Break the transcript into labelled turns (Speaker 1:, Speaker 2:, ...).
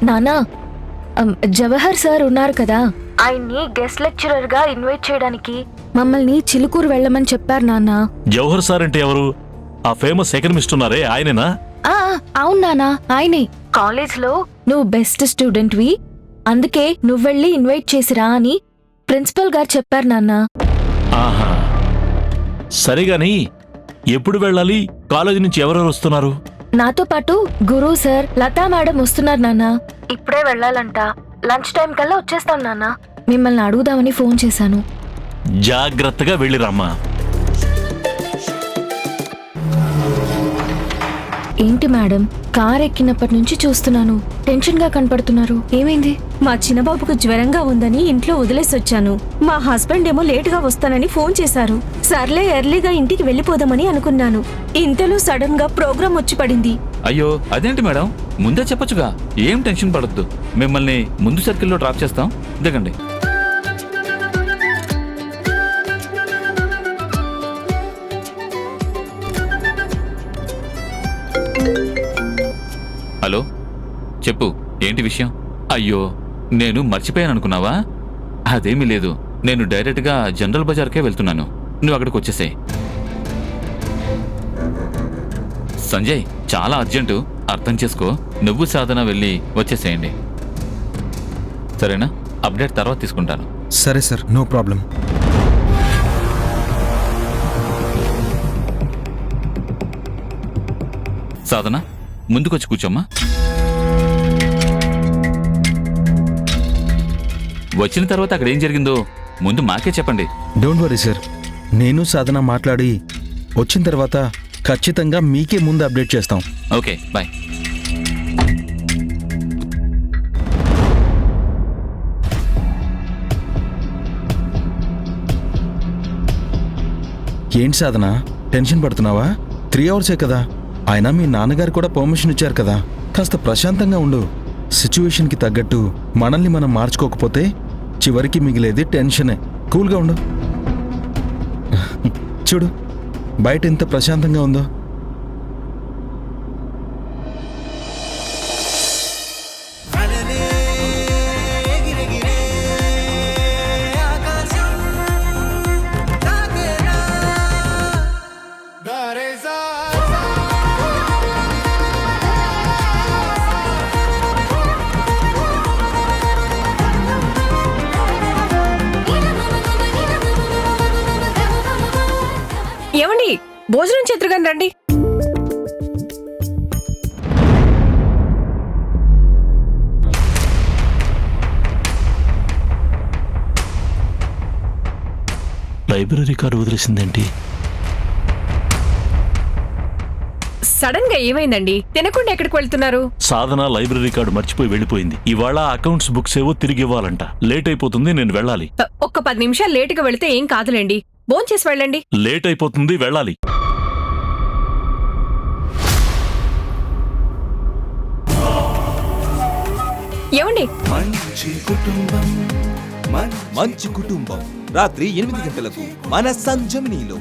Speaker 1: నానా, జవహర్ సార్ ఉన్నారు కదా, ఆయన్ని గెస్ట్ లెక్చరర్ గా ఇన్వైట్ చేయడానికి మమ్మల్ని చిలుకూరు వెళ్ళమని చెప్పారు నాన్న.
Speaker 2: జవహర్ సార్ అంటే ఎవరు? ఆ ఫేమస్ ఎకనమిస్ట్ ఉన్నారే ఆయనేనా?
Speaker 1: అవును నానా, ఆయనే. కాలేజ్ లో నువ్వు బెస్ట్ స్టూడెంట్ వి, అందుకే నువ్వెళ్ళి ఇన్వైట్ చేసిరా అని ప్రిన్సిపల్ గారు చెప్పారు నాన్న.
Speaker 2: ఆహా, సరేగాని ఎప్పుడు వెళ్ళాలి? కాలేజీ నుంచి ఎవరెవరు వస్తున్నారు?
Speaker 1: నాతో పాటు గురు సార్, లతా మేడం వస్తున్నారు నాన్న. ఇప్పుడే వెళ్ళాలంట. లంచ్ టైం కల్లా వచ్చేస్తాం నాన్న. మిమ్మల్ని అడుగుదామని ఫోన్ చేశాను.
Speaker 2: జాగ్రత్తగా వెళ్ళిరమ్మా.
Speaker 1: ఏంటి మేడం, కార్ ఎక్కినప్పటి నుంచి చూస్తున్నాను, టెన్షన్ గా కనపడుతున్నారు. ఏమైంది?
Speaker 3: మా చిన్నబాబుకు జ్వరంగా ఉందని ఇంట్లో వదిలేసొచ్చాను. మా హస్బెండ్ ఏమో లేటుగా వస్తానని ఫోన్ చేశారు. సర్లే ఎర్లీగా ఇంటికి వెళ్ళిపోదామని అనుకున్నాను. ఇంతలో సడన్ గా ప్రోగ్రాం వచ్చి పడింది.
Speaker 4: అయ్యో, అదేంటి మేడం, ముందే చెప్పొచ్చుగా. ఏం టెన్షన్ పడొద్దు, మిమ్మల్ని ముందు సర్కిల్లో డ్రాప్ చేస్తాం, దిగండి. హలో, చెప్పు, ఏంటి విషయం? అయ్యో, నేను మర్చిపోయాను అనుకున్నావా? అదేమీ లేదు, నేను డైరెక్ట్గా జనరల్ బజార్కే వెళ్తున్నాను. నువ్వు అక్కడికి వచ్చేసేయ్. సంజయ్, చాలా అర్జెంటు, అర్థం చేసుకో. నువ్వు సాధన వెళ్ళి వచ్చేసేయండి, సరేనా? అప్డేట్ తర్వాత తీసుకుంటాను.
Speaker 5: సరే సార్, నో ప్రాబ్లం.
Speaker 4: సాధన, ముందుకొచ్చి కూర్చోమ్మా. వచ్చిన తర్వాత అక్కడ ఏం జరిగిందో ముందు మాకే చెప్పండి.
Speaker 5: డోంట్ వరీ సార్, నేను సాధన మాట్లాడి వచ్చిన తర్వాత ఖచ్చితంగా మీకే ముందు అప్డేట్ చేస్తాం.
Speaker 4: Okay, bye.
Speaker 5: ఏంటి సాధన, టెన్షన్ పడుతున్నావా? 3 అవర్సే కదా, అయినా మీ నాన్నగారు కూడా పర్మిషన్ ఇచ్చారు కదా. కాస్త ప్రశాంతంగా ఉండు. సిచ్యువేషన్కి తగ్గట్టు మనల్ని మనం మార్చుకోకపోతే చివరికి మిగిలేది టెన్షనే. కూల్గా ఉండు. చూడు, బయట ఎంత ప్రశాంతంగా ఉందో.
Speaker 3: ఏమండి, భోజనం చేతురుగాని రండి.
Speaker 2: Library card వదిలేసిందేంటి?
Speaker 3: సడన్ గా ఏమైందండి? తినకుండా ఎక్కడికి వెళ్తున్నారు?
Speaker 2: సాధన లైబ్రరీ కార్డు మర్చిపోయి వెళ్ళిపోయింది. ఇవాళ అకౌంట్స్ బుక్స్ ఏవో తిరిగి ఇవ్వాలంట. లేట్ అయిపోతుంది, నేను వెళ్ళాలి.
Speaker 3: ఒక్క 10 నిమిషాలు లేటుగా వెళితే ఏం కాదులేండి. భోంచేసి వెళ్ళండి.
Speaker 2: లేట్ అయిపోతుంది, వెళ్ళాలి.
Speaker 3: ఏమండి,
Speaker 6: మంచి కుటుంబం రాత్రి 8 గంటలకు మన సంజమినిలో.